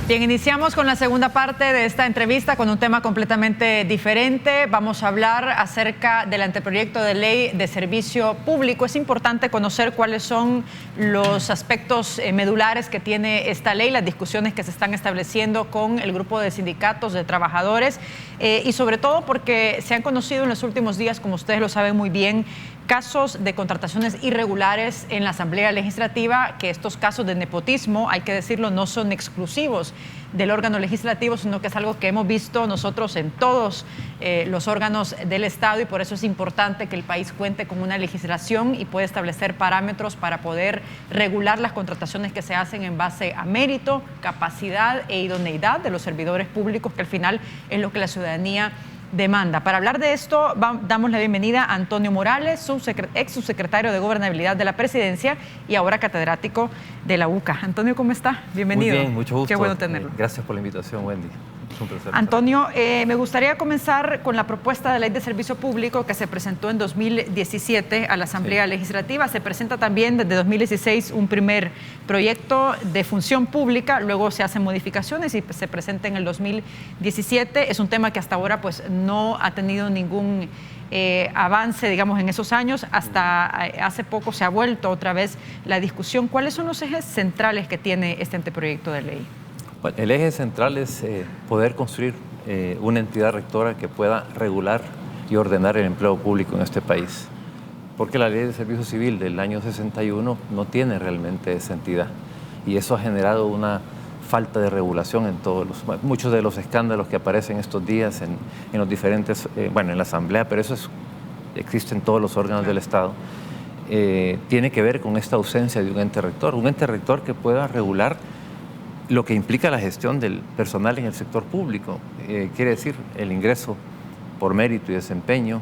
Bien, iniciamos con la segunda parte de esta entrevista con un tema completamente diferente. Vamos a hablar acerca del anteproyecto de ley de servicio público. Es importante conocer cuáles son los aspectos medulares que tiene esta ley, las discusiones que se están estableciendo con el grupo de sindicatos de trabajadores y sobre todo porque se han conocido en los últimos días, como ustedes lo saben muy bien, casos de contrataciones irregulares en la Asamblea Legislativa, que estos casos de nepotismo, hay que decirlo, no son exclusivos del órgano legislativo, sino que es algo que hemos visto nosotros en todos los órganos del Estado, y por eso es importante que el país cuente con una legislación y pueda establecer parámetros para poder regular las contrataciones que se hacen en base a mérito, capacidad e idoneidad de los servidores públicos, que al final es lo que la ciudadanía demanda. Para hablar de esto, damos la bienvenida a Antonio Morales, ex subsecretario de Gobernabilidad de la Presidencia y ahora catedrático de la UCA. Antonio, ¿cómo está? Bienvenido. Muy bien, mucho gusto. Qué bueno tenerlo. Gracias por la invitación, Wendy. Es un placer. Antonio, me gustaría comenzar con la propuesta de ley de servicio público que se presentó en 2017 a la Asamblea Legislativa. Se presenta también desde 2016 un primer proyecto de función pública, luego se hacen modificaciones y se presenta en el 2017. Es un tema que hasta ahora pues no ha tenido ningún avance, digamos, en esos años. Hasta hace poco se ha vuelto otra vez la discusión. ¿Cuáles son los ejes centrales que tiene este anteproyecto de ley? Bueno, el eje central es poder construir una entidad rectora que pueda regular y ordenar el empleo público en este país. Porque la ley de servicio civil del año 61 no tiene realmente esa entidad. Y eso ha generado una falta de regulación en muchos de los escándalos que aparecen estos días en los diferentes, en la Asamblea, pero eso existe en todos los órganos del Estado. Tiene que ver con esta ausencia de un ente rector que pueda regular lo que implica la gestión del personal en el sector público. Quiere decir el ingreso por mérito y desempeño,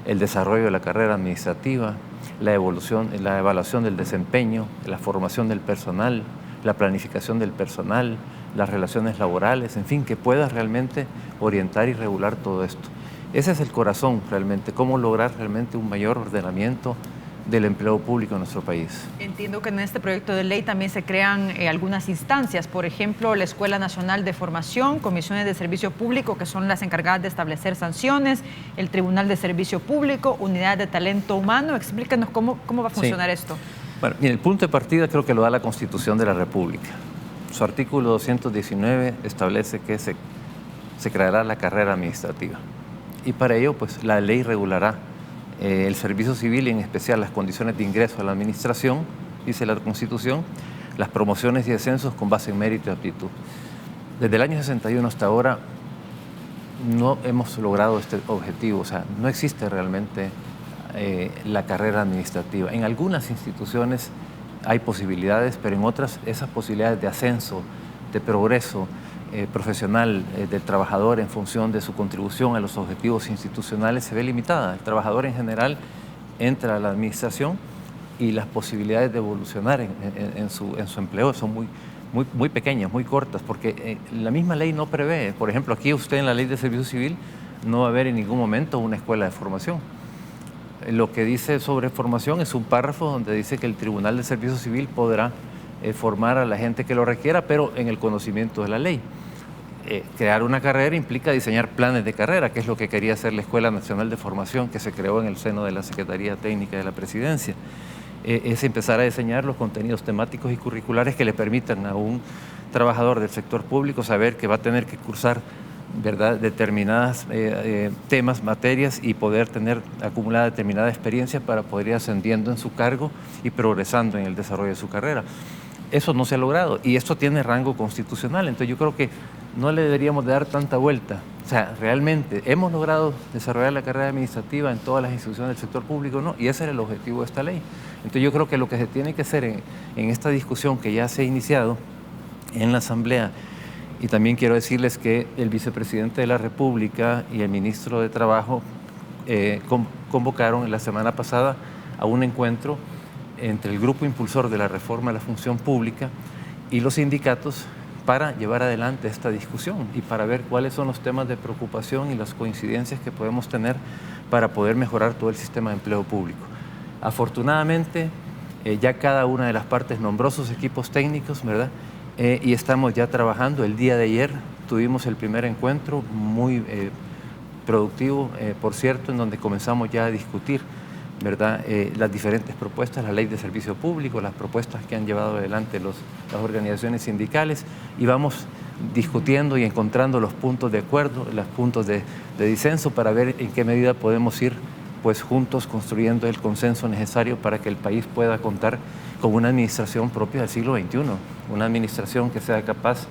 el desarrollo de la carrera administrativa, la evaluación del desempeño, la formación del personal, la planificación del personal, las relaciones laborales, en fin, que pueda realmente orientar y regular todo esto. Ese es el corazón realmente, cómo lograr realmente un mayor ordenamiento del empleo público en nuestro país. Entiendo que en este proyecto de ley también se crean algunas instancias, por ejemplo, la Escuela Nacional de Formación, comisiones de servicio público, que son las encargadas de establecer sanciones, el Tribunal de Servicio Público, unidades de talento humano. Explícanos cómo va a funcionar esto. Bueno, y el punto de partida creo que lo da la Constitución de la República. Su artículo 219 establece que se creará la carrera administrativa. Y para ello, pues, la ley regulará el servicio civil y en especial las condiciones de ingreso a la administración, dice la Constitución, las promociones y descensos con base en mérito y aptitud. Desde el año 61 hasta ahora no hemos logrado este objetivo, o sea, no existe realmente la carrera administrativa. En algunas instituciones hay posibilidades, pero en otras esas posibilidades de ascenso, de progreso profesional del trabajador en función de su contribución a los objetivos institucionales se ve limitada. El trabajador en general entra a la administración y las posibilidades de evolucionar en su empleo son muy pequeñas, muy cortas, porque la misma ley no prevé. Por ejemplo, aquí usted en la ley de servicio civil no va a haber en ningún momento una escuela de formación. Lo que dice sobre formación es un párrafo donde dice que el Tribunal de Servicio Civil podrá formar a la gente que lo requiera, pero en el conocimiento de la ley. Crear una carrera implica diseñar planes de carrera, que es lo que quería hacer la Escuela Nacional de Formación, que se creó en el seno de la Secretaría Técnica de la Presidencia. Es empezar a diseñar los contenidos temáticos y curriculares que le permitan a un trabajador del sector público saber que va a tener que cursar, ¿verdad?, determinadas temas, materias, y poder tener acumulada determinada experiencia para poder ir ascendiendo en su cargo y progresando en el desarrollo de su carrera. Eso no se ha logrado y esto tiene rango constitucional, entonces yo creo que no le deberíamos de dar tanta vuelta. O sea, realmente hemos logrado desarrollar la carrera administrativa en todas las instituciones del sector público, ¿no? Y ese era el objetivo de esta ley. Entonces yo creo que lo que se tiene que hacer en esta discusión que ya se ha iniciado en la Asamblea, y también quiero decirles que el vicepresidente de la República y el ministro de Trabajo convocaron en la semana pasada a un encuentro entre el grupo impulsor de la reforma de la función pública y los sindicatos para llevar adelante esta discusión y para ver cuáles son los temas de preocupación y las coincidencias que podemos tener para poder mejorar todo el sistema de empleo público. Afortunadamente, ya cada una de las partes nombró sus equipos técnicos, ¿verdad? y estamos ya trabajando. El día de ayer tuvimos el primer encuentro muy productivo, por cierto, en donde comenzamos ya a discutir, ¿verdad?, las diferentes propuestas, la ley de servicio público, las propuestas que han llevado adelante las organizaciones sindicales, y vamos discutiendo y encontrando los puntos de acuerdo, los puntos de disenso, para ver en qué medida podemos ir pues juntos construyendo el consenso necesario para que el país pueda contar con una administración propia del siglo XXI, una administración que sea capaz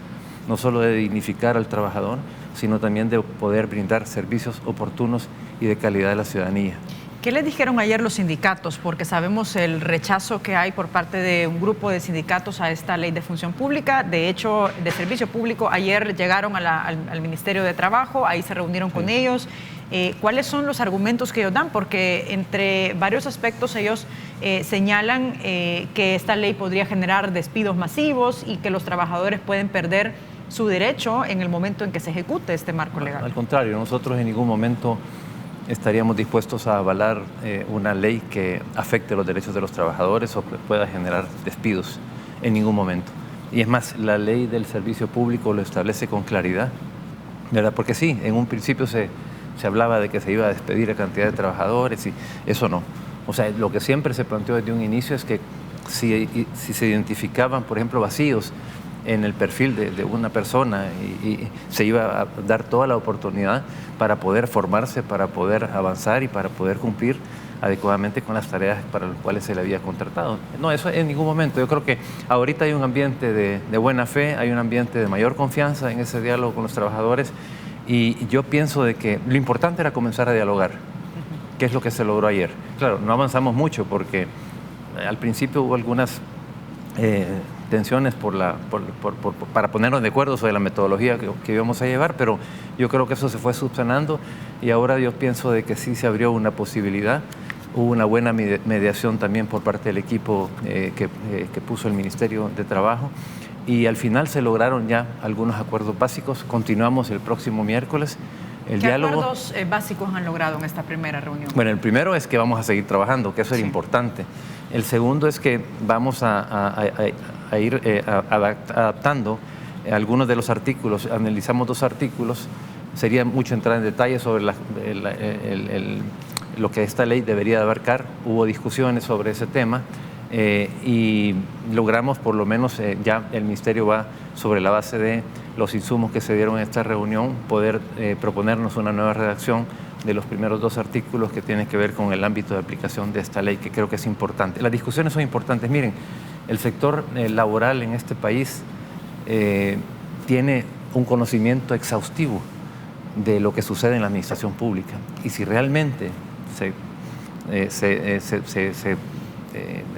no solo de dignificar al trabajador, sino también de poder brindar servicios oportunos y de calidad a la ciudadanía. ¿Qué les dijeron ayer los sindicatos? Porque sabemos el rechazo que hay por parte de un grupo de sindicatos a esta ley de función pública. De hecho, de servicio público, ayer llegaron al Ministerio de Trabajo, ahí se reunieron con ellos. ¿Cuáles son los argumentos que ellos dan? Porque entre varios aspectos ellos señalan que esta ley podría generar despidos masivos y que los trabajadores pueden perder su derecho en el momento en que se ejecute este marco legal. Al contrario, nosotros en ningún momento estaríamos dispuestos a avalar una ley que afecte los derechos de los trabajadores o que pueda generar despidos en ningún momento. Y es más, la ley del servicio público lo establece con claridad, ¿verdad? Porque sí, en un principio se hablaba de que se iba a despedir a cantidad de trabajadores y eso no. O sea, lo que siempre se planteó desde un inicio es que si se identificaban, por ejemplo, vacíos en el perfil de una persona y se iba a dar toda la oportunidad para poder formarse, para poder avanzar y para poder cumplir adecuadamente con las tareas para las cuales se le había contratado. No, eso en ningún momento. Yo creo que ahorita hay un ambiente de buena fe, hay un ambiente de mayor confianza en ese diálogo con los trabajadores, y yo pienso de que lo importante era comenzar a dialogar, que es lo que se logró ayer. Claro, no avanzamos mucho porque al principio hubo algunas tensiones para ponernos de acuerdo sobre la metodología que íbamos a llevar, pero yo creo que eso se fue subsanando y ahora yo pienso de que sí se abrió una posibilidad. Hubo una buena mediación también por parte del equipo que puso el Ministerio de Trabajo, y al final se lograron ya algunos acuerdos básicos. Continuamos el próximo miércoles el diálogo. ¿Qué acuerdos básicos han logrado en esta primera reunión? Bueno, el primero es que vamos a seguir trabajando, que eso es importante. El segundo es que vamos a ir adaptando algunos de los artículos. Analizamos 2 artículos. Sería mucho entrar en detalle sobre lo que esta ley debería abarcar. Hubo discusiones sobre ese tema y logramos, por lo menos ya el Ministerio va sobre la base de los insumos que se dieron en esta reunión, poder proponernos una nueva redacción de los primeros 2 artículos que tienen que ver con el ámbito de aplicación de esta ley, que creo que es importante. Las discusiones son importantes. Miren, el sector laboral en este país tiene un conocimiento exhaustivo de lo que sucede en la administración pública, y si realmente se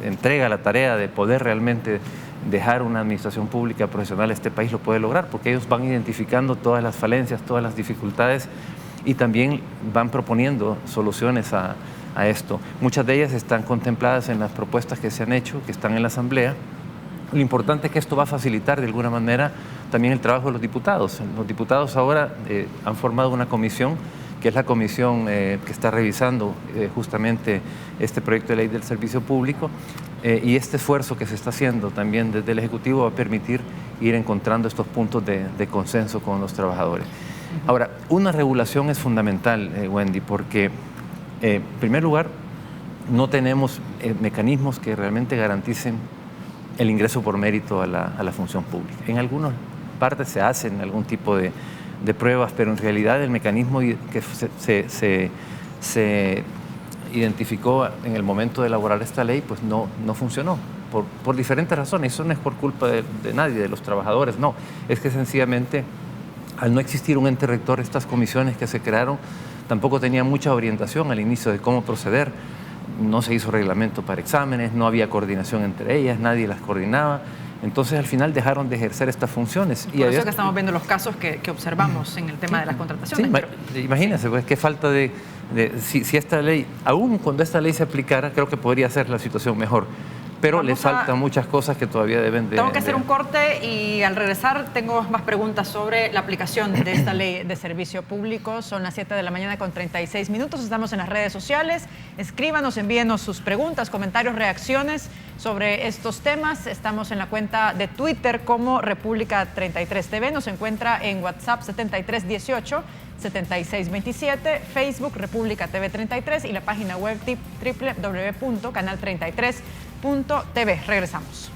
entrega la tarea de poder realmente dejar una administración pública profesional, este país lo puede lograr, porque ellos van identificando todas las falencias, todas las dificultades, y también van proponiendo soluciones a esto. Muchas de ellas están contempladas en las propuestas que se han hecho, que están en la Asamblea. Lo importante es que esto va a facilitar de alguna manera también el trabajo de los diputados. Los diputados ahora han formado una comisión, que es la comisión que está revisando justamente este proyecto de ley del servicio público, y este esfuerzo que se está haciendo también desde el Ejecutivo va a permitir ir encontrando estos puntos de consenso con los trabajadores. Ahora, una regulación es fundamental, Wendy, porque en primer lugar no tenemos mecanismos que realmente garanticen el ingreso por mérito a la función pública. En algunas partes se hacen algún tipo de pruebas, pero en realidad el mecanismo que se identificó en el momento de elaborar esta ley pues no funcionó por diferentes razones. Eso no es por culpa de nadie, de los trabajadores, no. Es que sencillamente, al no existir un ente rector, estas comisiones que se crearon tampoco tenían mucha orientación al inicio de cómo proceder. No se hizo reglamento para exámenes, no había coordinación entre ellas, nadie las coordinaba. Entonces, al final dejaron de ejercer estas funciones. Por eso que estamos viendo los casos que observamos en el tema de las contrataciones. Sí, pero imagínense, pues, qué falta si esta ley, aún cuando esta ley se aplicara, creo que podría ser la situación mejor. pero le faltan muchas cosas que todavía deben de... Tengo que hacer un corte y al regresar tengo más preguntas sobre la aplicación de esta ley de servicio público. Son las 7 de la mañana con 36 minutos. Estamos en las redes sociales. Escríbanos, envíenos sus preguntas, comentarios, reacciones sobre estos temas. Estamos en la cuenta de Twitter como República 33 TV. Nos encuentra en WhatsApp 7318 7627, Facebook República TV 33 y la página web www.canal33.tv. Regresamos.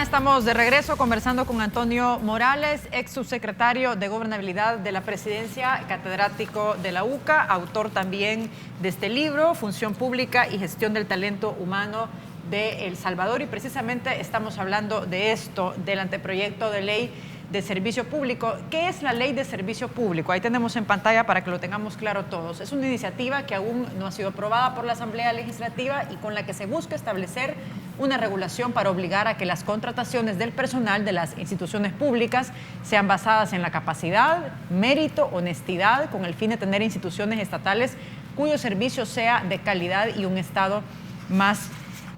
Estamos de regreso conversando con Antonio Morales, ex subsecretario de Gobernabilidad de la Presidencia, catedrático de la UCA, autor también de este libro, Función Pública y Gestión del Talento Humano de El Salvador. Y precisamente estamos hablando de esto, del anteproyecto de ley de servicio público. ¿Qué es la ley de servicio público? Ahí tenemos en pantalla para que lo tengamos claro todos. Es una iniciativa que aún no ha sido aprobada por la Asamblea Legislativa y con la que se busca establecer una regulación para obligar a que las contrataciones del personal de las instituciones públicas sean basadas en la capacidad, mérito, honestidad, con el fin de tener instituciones estatales cuyo servicio sea de calidad y un Estado más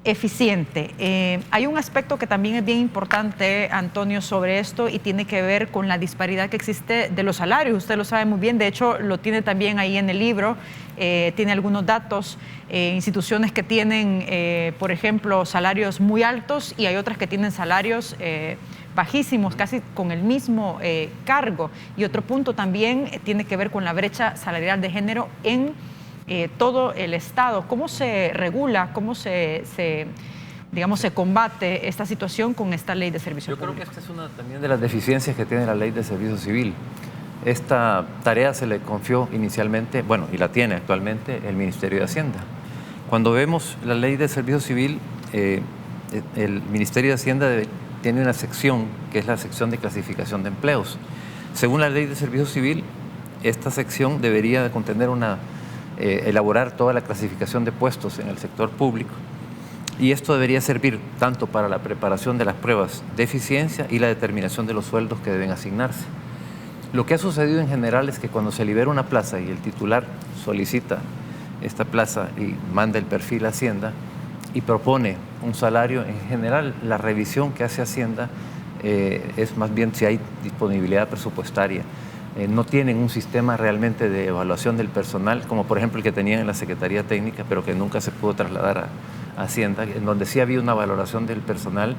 eficiente. Hay un aspecto que también es bien importante, Antonio, sobre esto y tiene que ver con la disparidad que existe de los salarios. Usted lo sabe muy bien, de hecho lo tiene también ahí en el libro, tiene algunos datos, instituciones que tienen, por ejemplo, salarios muy altos y hay otras que tienen salarios bajísimos, casi con el mismo cargo. Y otro punto también tiene que ver con la brecha salarial de género en todo el Estado. ¿Cómo se regula, cómo se combate esta situación con esta ley de servicio público? Yo creo que esta es una también de las deficiencias que tiene la ley de servicio civil. Esta tarea se le confió inicialmente, bueno, y la tiene actualmente el Ministerio de Hacienda. Cuando vemos la ley de servicio civil, el Ministerio de Hacienda tiene una sección que es la sección de clasificación de empleos. Según la ley de servicio civil, esta sección debería contener elaborar toda la clasificación de puestos en el sector público y esto debería servir tanto para la preparación de las pruebas de eficiencia y la determinación de los sueldos que deben asignarse. Lo que ha sucedido en general es que cuando se libera una plaza y el titular solicita esta plaza y manda el perfil a Hacienda y propone un salario, en general la revisión que hace Hacienda es más bien si hay disponibilidad presupuestaria. No tienen un sistema realmente de evaluación del personal, como por ejemplo el que tenían en la Secretaría Técnica, pero que nunca se pudo trasladar a Hacienda, en donde sí había una valoración del personal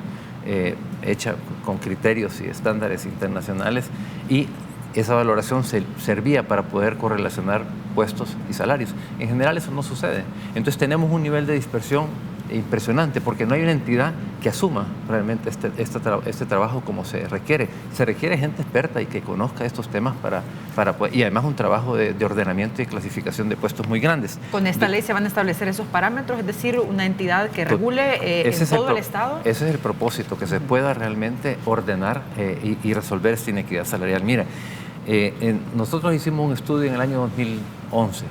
hecha con criterios y estándares internacionales, y esa valoración servía para poder correlacionar puestos y salarios. En general eso no sucede. Entonces tenemos un nivel de dispersión impresionante, porque no hay una entidad que asuma realmente este trabajo como se requiere. Se requiere gente experta y que conozca estos temas para poder, y además un trabajo de ordenamiento y clasificación de puestos muy grandes. ¿Con esta ley se van a establecer esos parámetros? Es decir, una entidad que regule en todo el Estado. Ese es el propósito, que se pueda realmente ordenar y resolver esta inequidad salarial. Mira, nosotros hicimos un estudio en el año 2011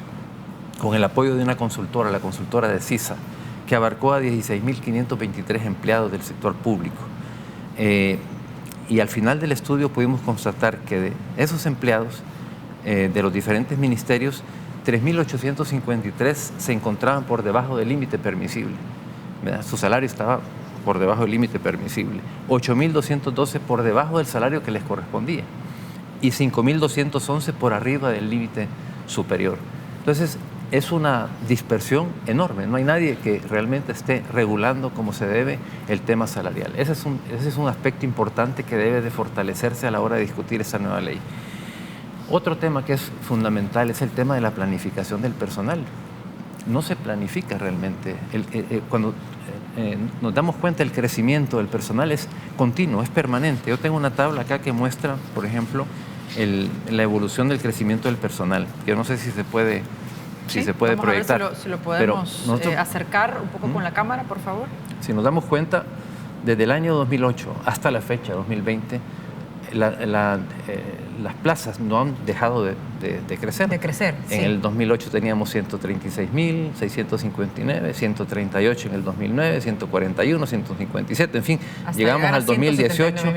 con el apoyo de una consultora, la consultora de CISA, que abarcó a 16.523 empleados del sector público. Y al final del estudio pudimos constatar que de esos empleados de los diferentes ministerios, 3.853 se encontraban por debajo del límite permisible. ¿Verdad? Su salario estaba por debajo del límite permisible. 8.212 por debajo del salario que les correspondía y 5.211 por arriba del límite superior. Entonces, es una dispersión enorme. No hay nadie que realmente esté regulando como se debe el tema salarial. Ese es un aspecto importante que debe de fortalecerse a la hora de discutir esta nueva ley. Otro tema que es fundamental es el tema de la planificación del personal. No se planifica realmente. Cuando nos damos cuenta, el crecimiento del personal es continuo, es permanente. Yo tengo una tabla acá que muestra, por ejemplo, la evolución del crecimiento del personal. Yo no sé si se puede... se puede proyectar. A ver si lo podemos acercar un poco con la cámara, por favor. Si nos damos cuenta, desde el año 2008 hasta la fecha, 2020, las plazas no han dejado de crecer. De crecer, En el 2008 teníamos 136.659, 138 en el 2009, 141, 157, en fin, hasta llegamos al 2018,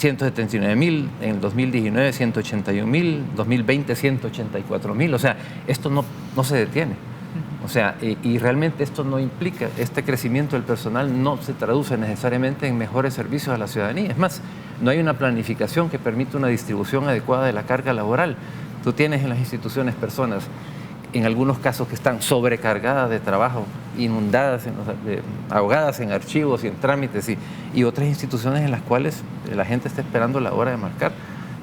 179.000 en el 2019, 181.000, 2020, 184.000, o sea, esto no se detiene. O sea, y realmente esto no implica, este crecimiento del personal no se traduce necesariamente en mejores servicios a la ciudadanía. Es más, no hay una planificación que permita una distribución adecuada de la carga laboral. Tú tienes en las instituciones personas, en algunos casos que están sobrecargadas de trabajo, inundadas, ahogadas en archivos y en trámites, y otras instituciones en las cuales la gente está esperando la hora de marcar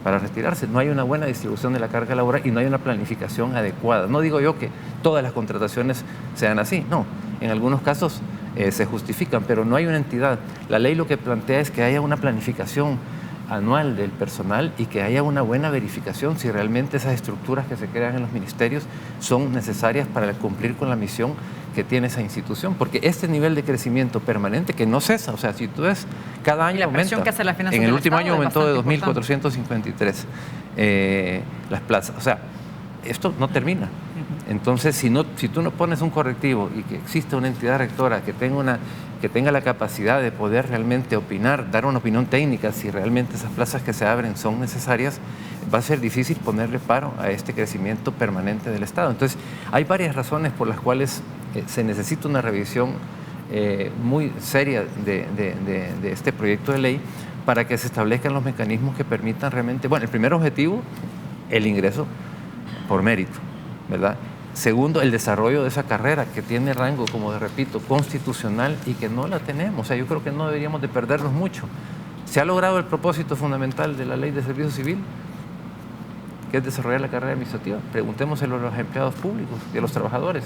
para retirarse. No hay una buena distribución de la carga laboral y no hay una planificación adecuada. No digo yo que todas las contrataciones sean así, no. En algunos casos se justifican, pero no hay una entidad. La ley lo que plantea es que haya una planificación anual del personal y que haya una buena verificación si realmente esas estructuras que se crean en los ministerios son necesarias para cumplir con la misión que tiene esa institución, porque este nivel de crecimiento permanente que no cesa, o sea, si tú ves, cada año aumenta. En el último año aumentó de 2.453 las plazas, o sea, esto no termina. Entonces, si tú no pones un correctivo y que exista una entidad rectora que tenga la capacidad de poder realmente opinar, dar una opinión técnica si realmente esas plazas que se abren son necesarias, va a ser difícil ponerle paro a este crecimiento permanente del Estado. Entonces, hay varias razones por las cuales se necesita una revisión muy seria de este proyecto de ley para que se establezcan los mecanismos que permitan realmente, bueno, el primer objetivo, el ingreso por mérito, ¿verdad? Segundo, el desarrollo de esa carrera que tiene rango, como repito, constitucional y que no la tenemos. O sea, yo creo que no deberíamos de perdernos mucho. ¿Se ha logrado el propósito fundamental de la Ley de Servicio Civil, que es desarrollar la carrera administrativa? Preguntémoselo a los empleados públicos y a los trabajadores.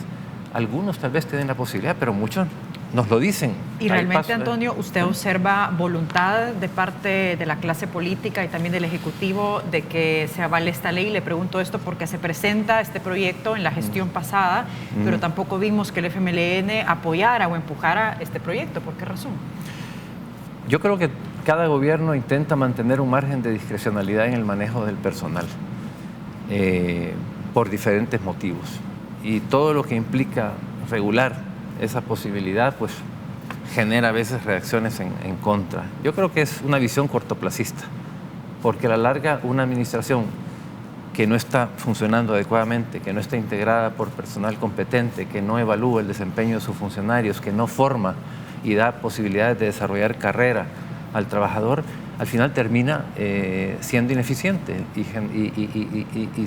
Algunos tal vez tienen la posibilidad, pero muchos nos lo dicen. Y realmente, Antonio, ¿usted observa voluntad de parte de la clase política y también del Ejecutivo de que se avale esta ley? Le pregunto esto porque se presenta este proyecto en la gestión pasada, pero tampoco vimos que el FMLN apoyara o empujara este proyecto. ¿Por qué razón? Yo creo que cada gobierno intenta mantener un margen de discrecionalidad en el manejo del personal por diferentes motivos. Y todo lo que implica regular esa posibilidad, pues genera a veces reacciones en contra. Yo creo que es una visión cortoplacista, porque a la larga una administración que no está funcionando adecuadamente, que no está integrada por personal competente, que no evalúa el desempeño de sus funcionarios, que no forma y da posibilidades de desarrollar carrera al trabajador, al final termina siendo ineficiente y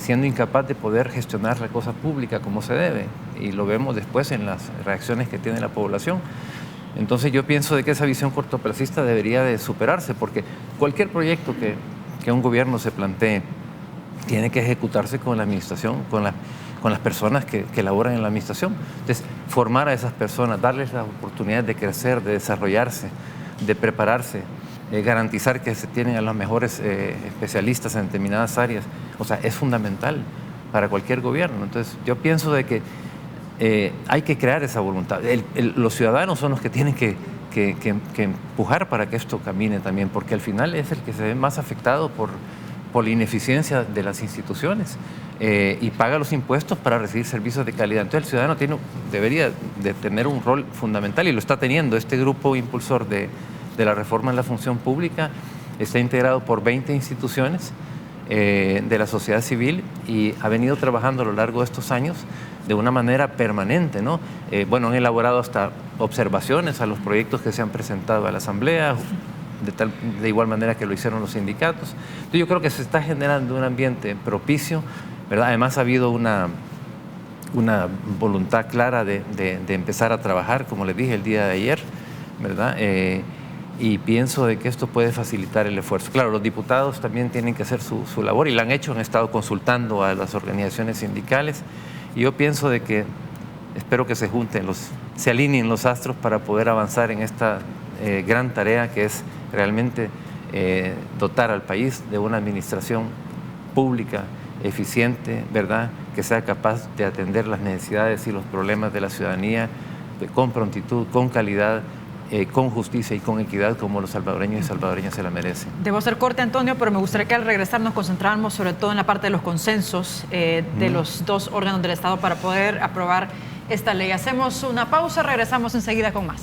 siendo incapaz de poder gestionar la cosa pública como se debe. Y lo vemos después en las reacciones que tiene la población. Entonces yo pienso de que esa visión cortoplacista debería de superarse, porque cualquier proyecto que un gobierno se plantee tiene que ejecutarse con la administración, con las personas que laboran en la administración. Entonces, formar a esas personas, darles la oportunidad de crecer, de desarrollarse, de prepararse, garantizar que se tienen a los mejores especialistas en determinadas áreas, o sea, es fundamental para cualquier gobierno. Entonces, yo pienso de que hay que crear esa voluntad. Los ciudadanos son los que tienen que empujar para que esto camine también, porque al final es el que se ve más afectado por la ineficiencia de las instituciones y paga los impuestos para recibir servicios de calidad. Entonces, el ciudadano debería de tener un rol fundamental y lo está teniendo. Este grupo impulsor de la reforma en la función pública está integrado por 20 instituciones de la sociedad civil y ha venido trabajando a lo largo de estos años de una manera permanente, ¿no? Bueno, han elaborado hasta observaciones a los proyectos que se han presentado a la Asamblea, de igual manera que lo hicieron los sindicatos. Entonces, yo creo que se está generando un ambiente propicio, ¿verdad? Además, ha habido una voluntad clara de empezar a trabajar, como les dije el día de ayer, ¿verdad? Y pienso de que esto puede facilitar el esfuerzo. Claro, los diputados también tienen que hacer su labor y la han hecho, han estado consultando a las organizaciones sindicales y yo pienso de que espero que se alineen los astros para poder avanzar en esta gran tarea que es realmente dotar al país de una administración pública eficiente, ¿verdad? Que sea capaz de atender las necesidades y los problemas de la ciudadanía con prontitud, con calidad con justicia y con equidad como los salvadoreños y salvadoreñas se la merecen. Debo hacer corte, Antonio, pero me gustaría que al regresar nos concentráramos sobre todo en la parte de los consensos de los dos órganos del Estado para poder aprobar esta ley. Hacemos una pausa, regresamos enseguida con más.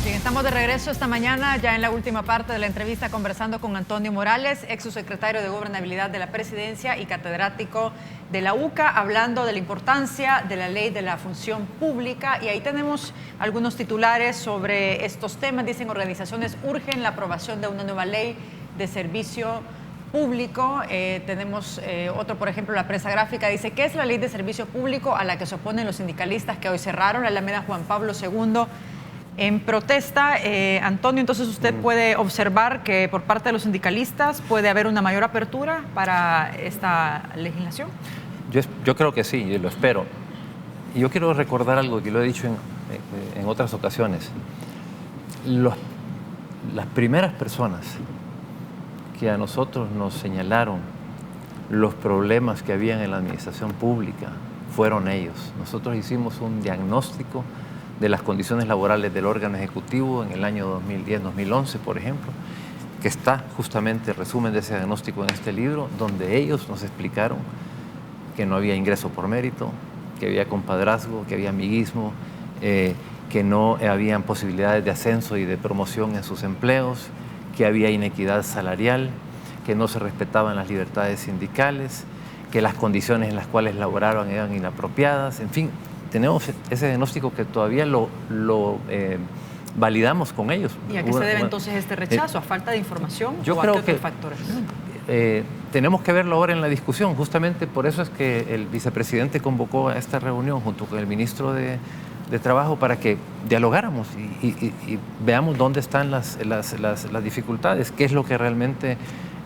Estamos de regreso esta mañana, ya en la última parte de la entrevista, conversando con Antonio Morales, ex subsecretario de Gobernabilidad de la Presidencia y catedrático de la UCA, hablando de la importancia de la ley de la función pública. Y ahí tenemos algunos titulares sobre estos temas. Dicen: organizaciones urgen la aprobación de una nueva ley de servicio público. Tenemos otro, por ejemplo, la prensa gráfica dice: ¿qué es la ley de servicio público a la que se oponen los sindicalistas que hoy cerraron la Alameda Juan Pablo II en protesta? Antonio, entonces usted puede observar que por parte de los sindicalistas puede haber una mayor apertura para esta legislación. Yo creo que sí, y lo espero. Y yo quiero recordar algo que lo he dicho en otras ocasiones. Las primeras personas que a nosotros nos señalaron los problemas que había en la administración pública fueron ellos. Nosotros hicimos un diagnóstico de las condiciones laborales del órgano ejecutivo en el año 2010-2011, por ejemplo, que está justamente el resumen de ese diagnóstico en este libro, donde ellos nos explicaron que no había ingreso por mérito, que había compadrazgo, que había amiguismo, que no habían posibilidades de ascenso y de promoción en sus empleos, que había inequidad salarial, que no se respetaban las libertades sindicales, que las condiciones en las cuales laboraban eran inapropiadas, en fin. Tenemos ese diagnóstico que todavía lo validamos con ellos. ¿Y a qué se debe entonces este rechazo? ¿A falta de información yo o creo a qué otros factores? Tenemos que verlo ahora en la discusión. Justamente por eso es que el vicepresidente convocó a esta reunión junto con el ministro de Trabajo para que dialogáramos y veamos dónde están las dificultades, qué es lo que realmente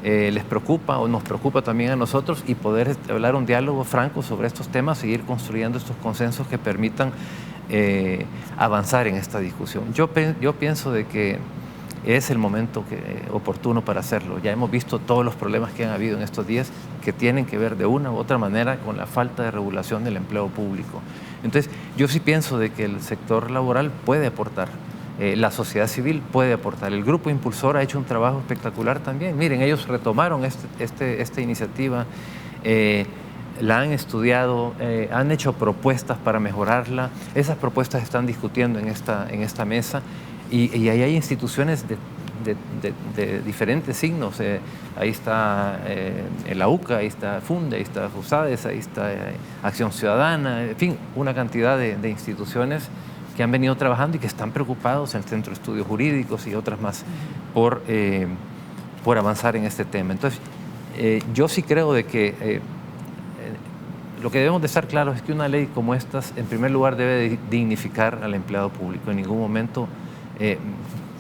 les preocupa o nos preocupa también a nosotros, y poder hablar un diálogo franco sobre estos temas, seguir construyendo estos consensos que permitan avanzar en esta discusión. Yo pienso de que es el momento oportuno para hacerlo. Ya hemos visto todos los problemas que han habido en estos días que tienen que ver de una u otra manera con la falta de regulación del empleo público. Entonces, yo sí pienso de que el sector laboral puede aportar. La sociedad civil puede aportar. El Grupo Impulsor ha hecho un trabajo espectacular también. Miren, ellos retomaron esta iniciativa, la han estudiado, han hecho propuestas para mejorarla. Esas propuestas se están discutiendo en esta mesa, y ahí hay instituciones de diferentes signos. Ahí está la UCA, ahí está FUNDE, ahí está FUSADES, ahí está Acción Ciudadana, en fin, una cantidad de instituciones que han venido trabajando y que están preocupados, en el Centro de Estudios Jurídicos y otras más, por avanzar en este tema. Entonces, yo sí creo de que lo que debemos de estar claros es que una ley como esta, en primer lugar, debe dignificar al empleado público, en ningún momento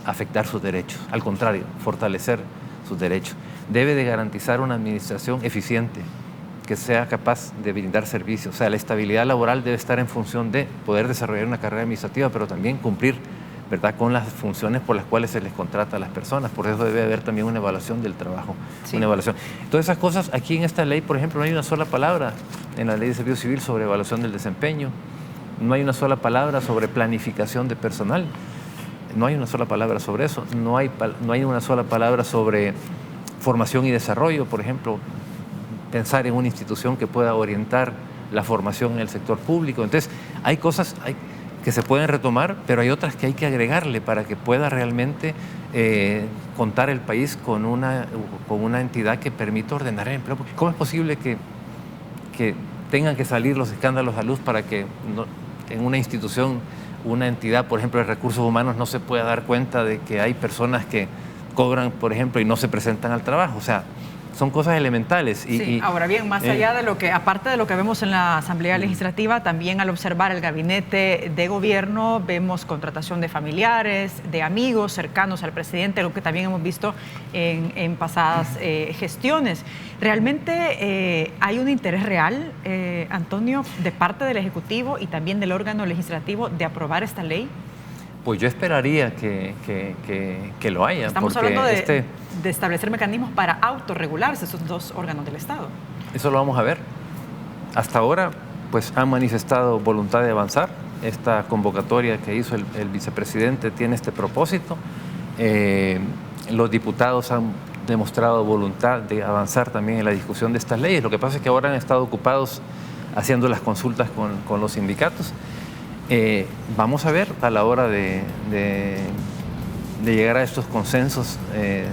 afectar sus derechos, al contrario, fortalecer sus derechos. Debe de garantizar una administración eficiente, que sea capaz de brindar servicios. O sea, la estabilidad laboral debe estar en función de poder desarrollar una carrera administrativa, pero también cumplir, ¿verdad?, con las funciones por las cuales se les contrata a las personas. Por eso debe haber también una evaluación del trabajo. Sí. Una evaluación. Todas esas cosas, aquí en esta ley, por ejemplo, no hay una sola palabra en la ley de servicio civil sobre evaluación del desempeño. No hay una sola palabra sobre planificación de personal. No hay una sola palabra sobre eso. No hay una sola palabra sobre formación y desarrollo, por ejemplo, pensar en una institución que pueda orientar la formación en el sector público. Entonces, hay cosas que se pueden retomar, pero hay otras que hay que agregarle para que pueda realmente contar el país con una entidad que permita ordenar el empleo. ¿Cómo es posible que tengan que salir los escándalos a luz para que en una institución, una entidad, por ejemplo, de recursos humanos, no se pueda dar cuenta de que hay personas que cobran, por ejemplo, y no se presentan al trabajo? O sea, son cosas elementales. Sí, ahora bien, más allá de lo que, aparte de lo que vemos en la Asamblea Legislativa, también al observar el gabinete de gobierno, vemos contratación de familiares, de amigos cercanos al presidente, lo que también hemos visto en pasadas gestiones. ¿Realmente hay un interés real, Antonio, de parte del Ejecutivo y también del órgano legislativo de aprobar esta ley? Pues yo esperaría que lo haya. Estamos hablando de establecer mecanismos para autorregularse esos dos órganos del Estado. Eso lo vamos a ver. Hasta ahora, pues han manifestado voluntad de avanzar. Esta convocatoria que hizo el vicepresidente tiene este propósito. Los diputados han demostrado voluntad de avanzar también en la discusión de estas leyes. Lo que pasa es que ahora han estado ocupados haciendo las consultas con los sindicatos. Vamos a ver a la hora de llegar a estos consensos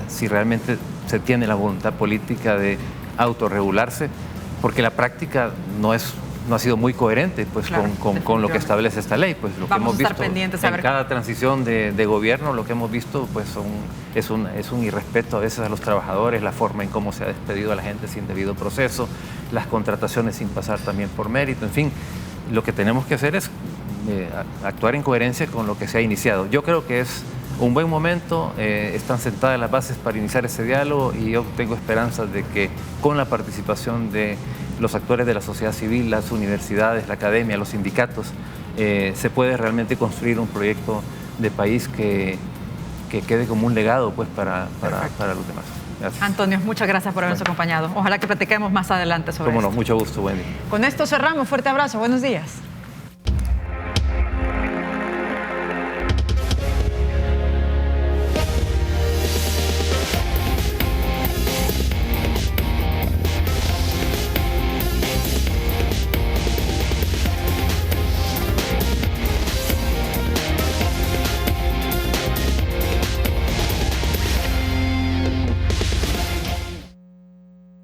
si realmente se tiene la voluntad política de autorregularse, porque la práctica no ha sido muy coherente pues, claro, con lo que establece esta ley. Pues, lo Vamos que hemos a estar visto pendientes en cada transición de gobierno, lo que hemos visto pues, es un irrespeto a veces a los trabajadores, la forma en cómo se ha despedido a la gente sin debido proceso, las contrataciones sin pasar también por mérito, en fin, lo que tenemos que hacer es actuar en coherencia con lo que se ha iniciado. Yo creo que es un buen momento, están sentadas las bases para iniciar ese diálogo y yo tengo esperanzas de que con la participación de los actores de la sociedad civil, las universidades, la academia, los sindicatos, se puede realmente construir un proyecto de país que quede como un legado pues, para los demás. Gracias. Antonio, muchas gracias por habernos acompañado. Ojalá que platiquemos más adelante sobre esto. Mucho gusto, Wendy. Con esto cerramos. Fuerte abrazo. Buenos días.